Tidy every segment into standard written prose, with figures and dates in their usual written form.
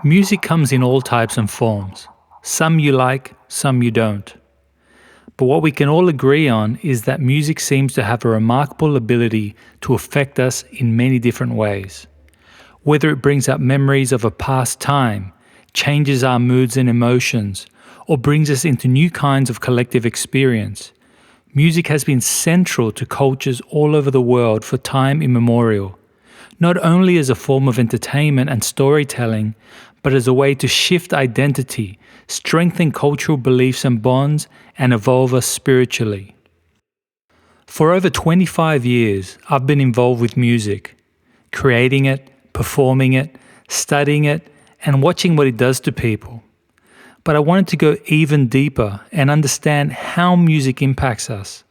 Music comes in all types and forms. Some you like, some you don't. But what we can all agree on is that music seems to have a remarkable ability to affect us in many different ways. Whether it brings up memories of a past time, changes our moods and emotions, or brings us into new kinds of collective experience, music has been central to cultures all over the world for time immemorial, not only as a form of entertainment and storytelling, but as a way to shift identity, strengthen cultural beliefs and bonds, and evolve us spiritually. For over 25 years, I've been involved with music, creating it, performing it, studying it, and watching what it does to people. But I wanted to go even deeper and understand how music impacts us.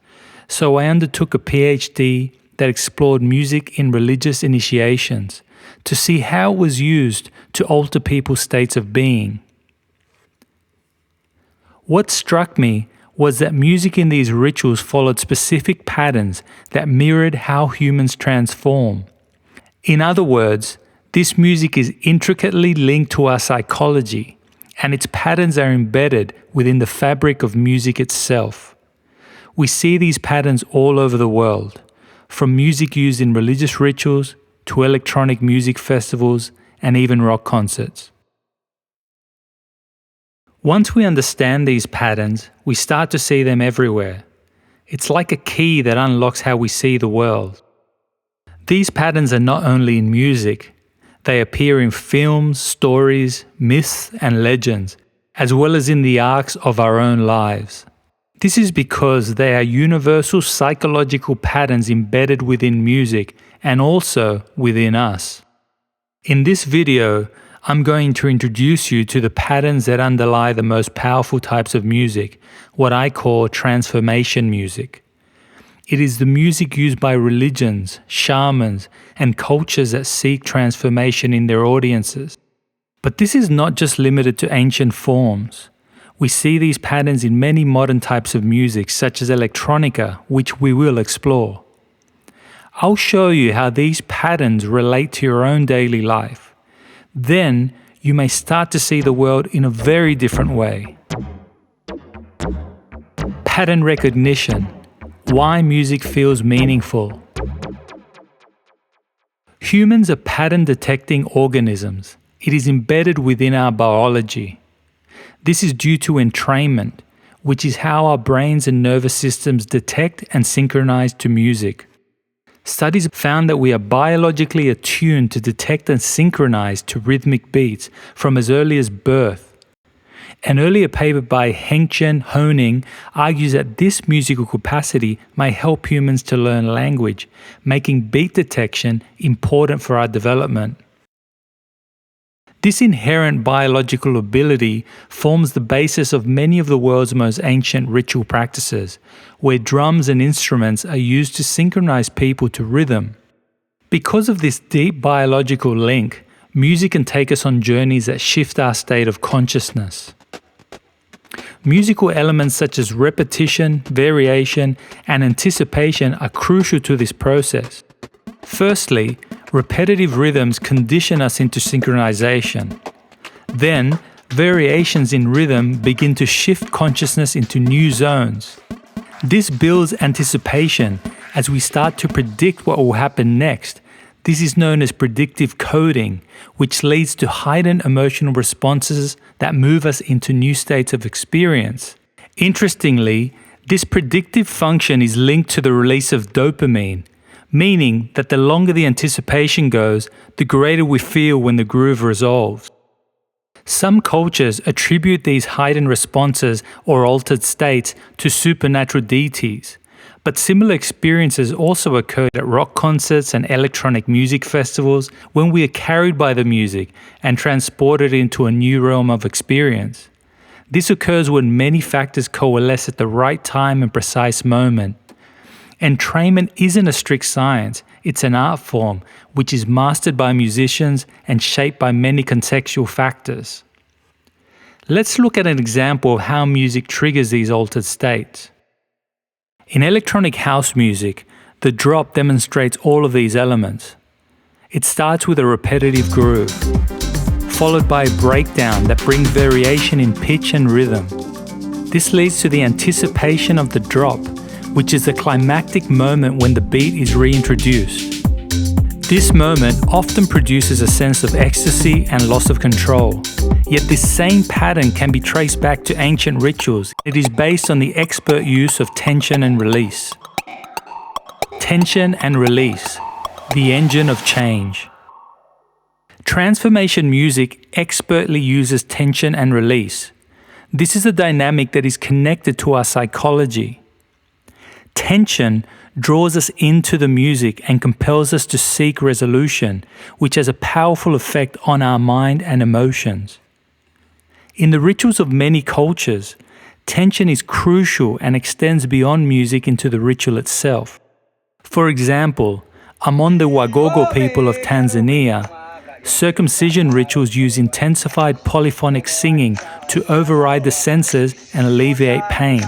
So I undertook a PhD that explored music in religious initiations to see how it was used to alter people's states of being. What struck me was that music in these rituals followed specific patterns that mirrored how humans transform. In other words, this music is intricately linked to our psychology, and its patterns are embedded within the fabric of music itself. We see these patterns all over the world, from music used in religious rituals to electronic music festivals and even rock concerts. Once we understand these patterns, we start to see them everywhere. It's like a key that unlocks how we see the world. These patterns are not only in music, they appear in films, stories, myths, and legends, as well as in the arcs of our own lives. This is because they are universal psychological patterns embedded within music and also within us. In this video, I'm going to introduce you to the patterns that underlie the most powerful types of music, what I call transformation music. It is the music used by religions, shamans, and cultures that seek transformation in their audiences. But this is not just limited to ancient forms. We see these patterns in many modern types of music, such as electronica, which we will explore. I'll show you how these patterns relate to your own daily life. Then you may start to see the world in a very different way. Pattern recognition. Why music feels meaningful. Humans are pattern-detecting organisms. It is embedded within our biology. This is due to entrainment, which is how our brains and nervous systems detect and synchronize to music. Studies found that we are biologically attuned to detect and synchronize to rhythmic beats from as early as birth. An earlier paper by Hengchen Honing argues that this musical capacity may help humans to learn language, making beat detection important for our development. This inherent biological ability forms the basis of many of the world's most ancient ritual practices, where drums and instruments are used to synchronize people to rhythm. Because of this deep biological link, music can take us on journeys that shift our state of consciousness. Musical elements such as repetition, variation, and anticipation are crucial to this process. Firstly, repetitive rhythms condition us into synchronization. Then, variations in rhythm begin to shift consciousness into new zones. This builds anticipation as we start to predict what will happen next. This is known as predictive coding, which leads to heightened emotional responses that move us into new states of experience. Interestingly, this predictive function is linked to the release of dopamine, meaning that the longer the anticipation goes, the greater we feel when the groove resolves. Some cultures attribute these heightened responses or altered states to supernatural deities, but similar experiences also occur at rock concerts and electronic music festivals when we are carried by the music and transported into a new realm of experience. This occurs when many factors coalesce at the right time and precise moment. Entrainment isn't a strict science, it's an art form which is mastered by musicians and shaped by many contextual factors. Let's look at an example of how music triggers these altered states. In electronic house music, the drop demonstrates all of these elements. It starts with a repetitive groove. followed by a breakdown that brings variation in pitch and rhythm. This leads to the anticipation of the drop, which is the climactic moment when the beat is reintroduced. This moment often produces a sense of ecstasy and loss of control. Yet this same pattern can be traced back to ancient rituals. It is based on the expert use of tension and release. Tension and release, the engine of change. Transformation music expertly uses tension and release. This is a dynamic that is connected to our psychology. Tension draws us into the music and compels us to seek resolution, which has a powerful effect on our mind and emotions. In the rituals of many cultures, tension is crucial and extends beyond music into the ritual itself. For example, among the Wagogo people of Tanzania, circumcision rituals use intensified polyphonic singing to override the senses and alleviate pain.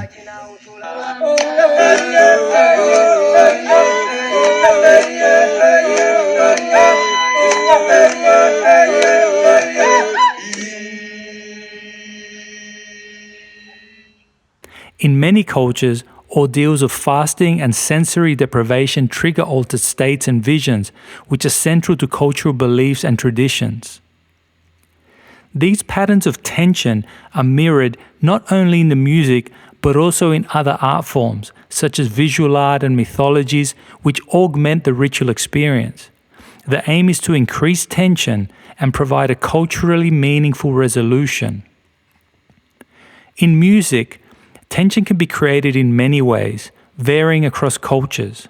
In many cultures, ordeals of fasting and sensory deprivation trigger altered states and visions, which are central to cultural beliefs and traditions. These patterns of tension are mirrored not only in the music, but also in other art forms, such as visual art and mythologies, which augment the ritual experience. The aim is to increase tension and provide a culturally meaningful resolution. In music, tension can be created in many ways, varying across cultures.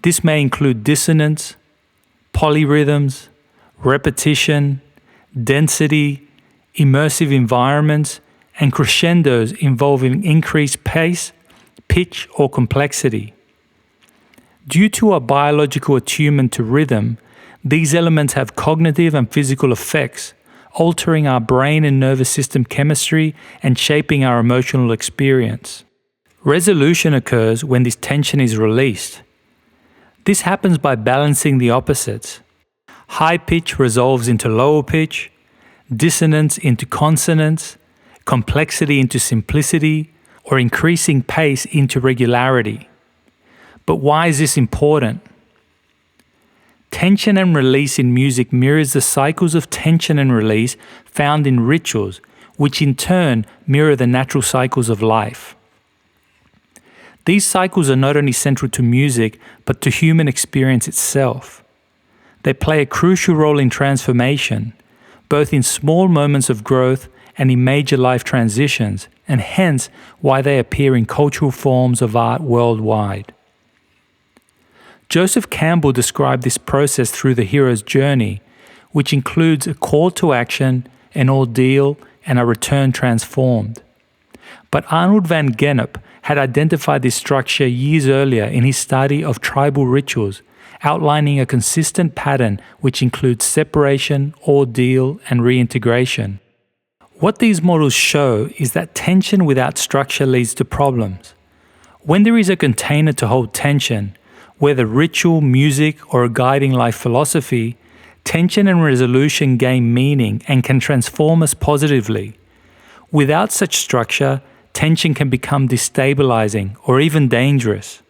This may include dissonance, polyrhythms, repetition, density, immersive environments, and crescendos involving increased pace, pitch, or complexity. Due to our biological attunement to rhythm, these elements have cognitive and physical effects, altering our brain and nervous system chemistry and shaping our emotional experience. Resolution occurs when this tension is released. This happens by balancing the opposites. High pitch resolves into lower pitch, dissonance into consonance, complexity into simplicity, or increasing pace into regularity. But why is this important? Tension and release in music mirrors the cycles of tension and release found in rituals, which in turn mirror the natural cycles of life. These cycles are not only central to music, but to human experience itself. They play a crucial role in transformation, both in small moments of growth and in major life transitions, and hence why they appear in cultural forms of art worldwide. Joseph Campbell described this process through the hero's journey, which includes a call to action, an ordeal, and a return transformed. But Arnold van Gennep had identified this structure years earlier in his study of tribal rituals, outlining a consistent pattern which includes separation, ordeal, and reintegration. What these models show is that tension without structure leads to problems. When there is a container to hold tension, whether ritual, music, or a guiding life philosophy, tension and resolution gain meaning and can transform us positively. Without such structure, tension can become destabilizing or even dangerous.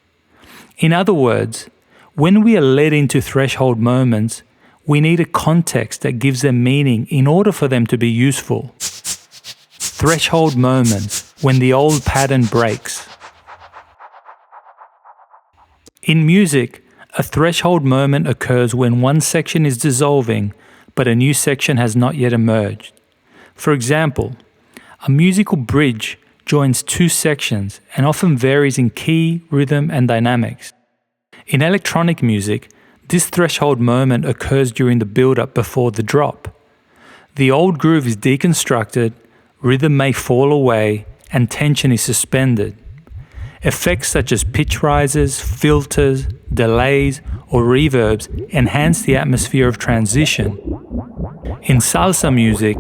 In other words, when we are led into threshold moments, we need a context that gives them meaning in order for them to be useful. Threshold moments, when the old pattern breaks. In music, a threshold moment occurs when one section is dissolving, but a new section has not yet emerged. For example, a musical bridge joins two sections and often varies in key, rhythm, and dynamics. In electronic music, this threshold moment occurs during the build-up before the drop. The old groove is deconstructed, rhythm may fall away, and tension is suspended. Effects such as pitch rises, filters, delays, or reverbs enhance the atmosphere of transition. In salsa music,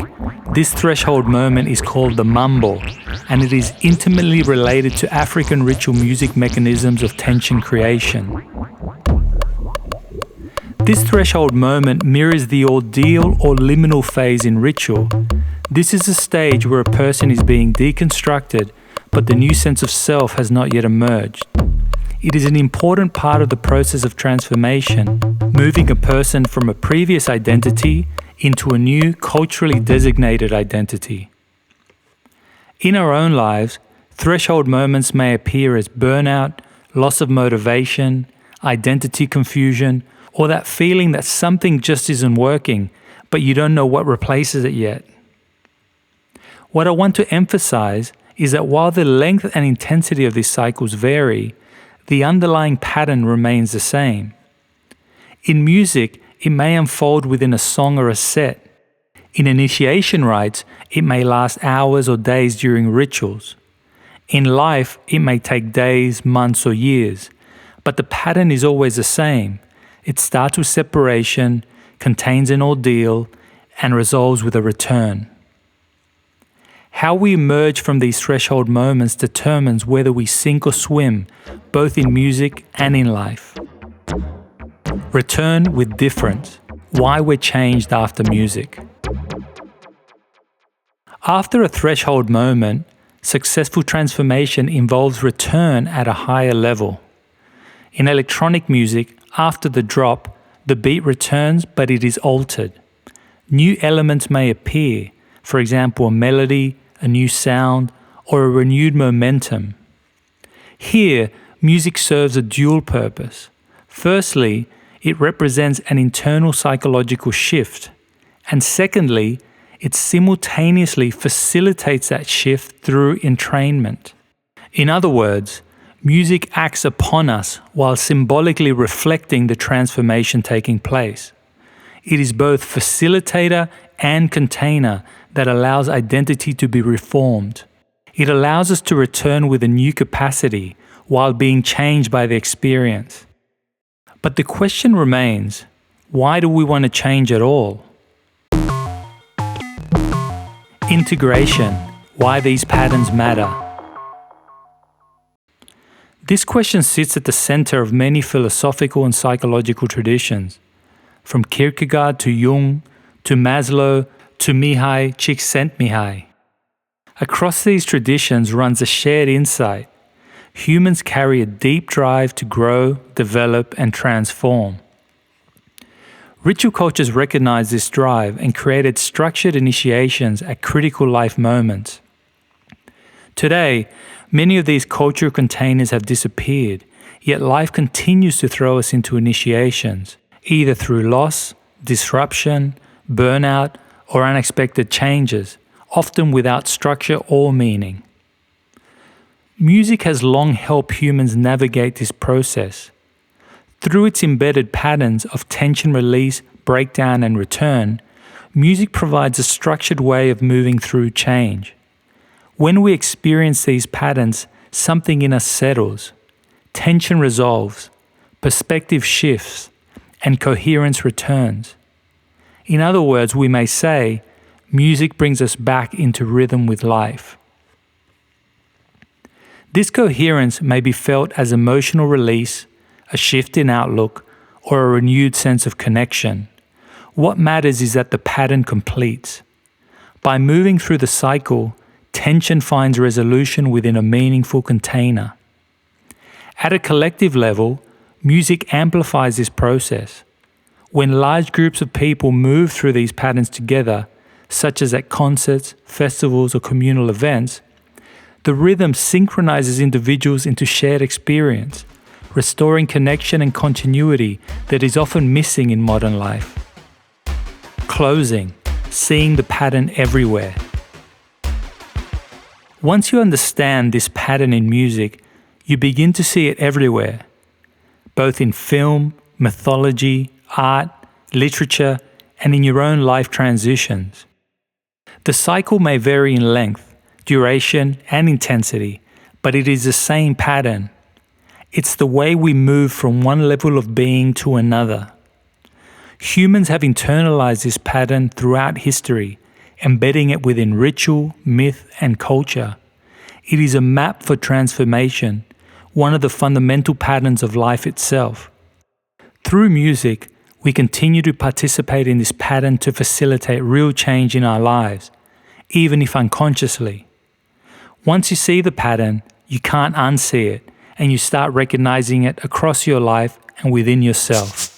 this threshold moment is called the mambo, and it is intimately related to African ritual music mechanisms of tension creation. This threshold moment mirrors the ordeal or liminal phase in ritual. This is a stage where a person is being deconstructed, but the new sense of self has not yet emerged. It is an important part of the process of transformation, moving a person from a previous identity into a new culturally designated identity. In our own lives, threshold moments may appear as burnout, loss of motivation, identity confusion, or that feeling that something just isn't working, but you don't know what replaces it yet. What I want to emphasize is that while the length and intensity of these cycles vary, the underlying pattern remains the same. In music, it may unfold within a song or a set. In initiation rites, it may last hours or days during rituals. In life, it may take days, months, or years, but the pattern is always the same. It starts with separation, contains an ordeal, and resolves with a return. How we emerge from these threshold moments determines whether we sink or swim, both in music and in life. Return with difference. Why we're changed after music. After a threshold moment, successful transformation involves return at a higher level. In electronic music, after the drop, the beat returns, but it is altered. New elements may appear, for example, a melody, a new sound, or a renewed momentum. Here, music serves a dual purpose. Firstly, it represents an internal psychological shift, and secondly, it simultaneously facilitates that shift through entrainment. In other words, music acts upon us while symbolically reflecting the transformation taking place. It is both facilitator and container that allows identity to be reformed. It allows us to return with a new capacity while being changed by the experience. But the question remains, why do we want to change at all? Integration, why these patterns matter. This question sits at the center of many philosophical and psychological traditions, from Kierkegaard to Jung, to Maslow, to Mihai Csikszentmihalyi. Across these traditions runs a shared insight. Humans carry a deep drive to grow, develop, and transform. Ritual cultures recognize this drive and created structured initiations at critical life moments. Today, many of these cultural containers have disappeared, yet life continues to throw us into initiations, either through loss, disruption, burnout, or unexpected changes, often without structure or meaning. Music has long helped humans navigate this process. Through its embedded patterns of tension release, breakdown, and return, music provides a structured way of moving through change. When we experience these patterns, something in us settles, tension resolves, perspective shifts, and coherence returns. In other words, we may say, music brings us back into rhythm with life. This coherence may be felt as emotional release, a shift in outlook, or a renewed sense of connection. What matters is that the pattern completes. By moving through the cycle, tension finds resolution within a meaningful container. At a collective level, music amplifies this process. When large groups of people move through these patterns together, such as at concerts, festivals, or communal events, the rhythm synchronizes individuals into shared experience, restoring connection and continuity that is often missing in modern life. Closing, seeing the pattern everywhere. Once you understand this pattern in music, you begin to see it everywhere, both in film, mythology, art, literature, and in your own life transitions. The cycle may vary in length, duration, and intensity, but it is the same pattern. It's the way we move from one level of being to another. Humans have internalized this pattern throughout history, embedding it within ritual, myth, and culture. It is a map for transformation, one of the fundamental patterns of life itself. Through music, We continue to participate in this pattern to facilitate real change in our lives, even if unconsciously. Once you see the pattern, you can't unsee it, and you start recognizing it across your life and within yourself.